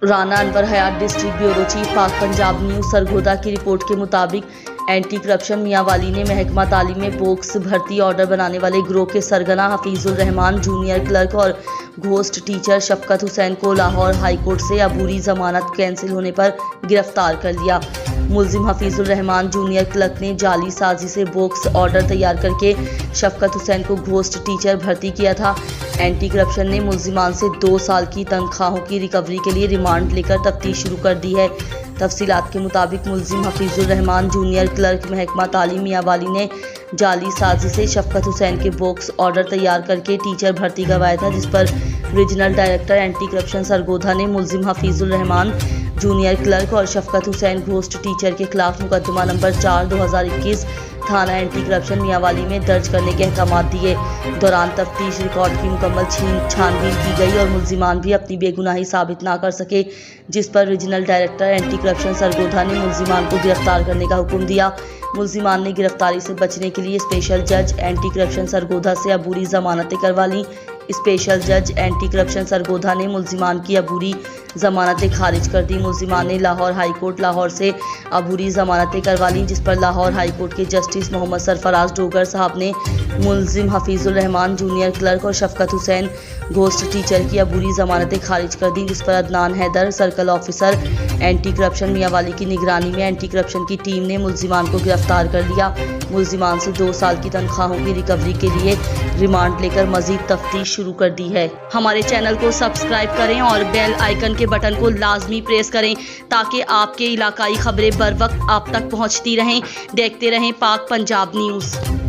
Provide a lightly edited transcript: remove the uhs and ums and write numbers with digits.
राना अनवर हयात district bureau chief पाक Punjab news Sargodha की report के मुताबिक एंटी करप्शन मियांवाली ने महकमा तालीम में बोक्स भर्ती ऑर्डर बनाने वाले गिरोह के सरगना हफीजुल रहमान, जूनियर क्लर्क और घोस्ट टीचर शफकत हुसैन को लाहौर हाई कोर्ट से अबूरी जमानत कैंसिल होने पर गिरफ्तार कर लिया। मुलजिम हफीजुल रहमान जूनियर क्लर्क ने जाली साजी से बोक्स ऑर्डर तैयार करके शफकत हुसैन को घोस्ट टीचर भर्ती किया था। एंटी करप्शन ने मुलजिमान से 2 साल की तनख्वाहों की रिकवरी के लिए रिमांड लेकर तफ्तीश शुरू कर दी है। तफसीलात के मुताबिक मुलजिम हफीजुल रहमान जूनियर क्लर्क महकमा तालीम मियांवाली ने जाली साजी से शफकत हुसैन के बोक्स ऑर्डर तैयार करके टीचर भर्ती करवाया था, जिस पर regional director anti corruption Sargodha ने मुलजिम हफीजुल रहमान जूनियर क्लर्क और शफकत हुसैन घोस्ट टीचर के खिलाफ मुकदमा नंबर 4/2021 थाना एंटी करप्शन मियांवाली में दर्ज करने के अहकाम दिए। दौरान तफ्तीश रिकॉर्ड की मुकम्मल छानबीन की गई और मुलजिमान भी अपनी बेगुनाही साबित ना कर सके, जिस पर regional director anti corruption Sargodha ने मुलजिमान को गिरफ्तार करने का हुक्म दिया। मुलजिमान ने गिरफ्तारी से बचने के लिए स्पेशल जज एंटी करप्शन सरगोधा से अबूरी जमानतें करवा लीं। स्पेशल जज एंटी करप्शन सरगोधा ने मुलजिमान की अबूरी जमानतें खारिज कर दी। मुलजिमान ने लाहौर हाई कोर्ट लाहौर से अबूरी जमानतें करवा लीं, जिस पर लाहौर हाई कोर्ट के जस्टिस मोहम्मद सरफराज डोगर साहब ने मुलजिम हफीजुल रहमान जूनियर क्लर्क और शफकत हुसैन घोस्ट टीचर की अबूरी जमानतें खारिज कर दी, जिस पर Adnan Haider circle officer anti corruption Mianwali की निगरानी में एंटी करप्शन की टीम ने मुलजिमान को गिरफ्तार कर लिया। मुलजिमान से 2 साल की तनख्वाहों की रिकवरी के लिए रिमांड लेकर मजीद तफ्तीश शुरू कर दी है। हमारे चैनल को सब्सक्राइब करें और बेल आइकन के बटन को लाजमी प्रेस करें ताकि आपके इलाकाई खबरें बर वक्त आप तक पहुंचती रहें। देखते रहें पाक पंजाब न्यूज़।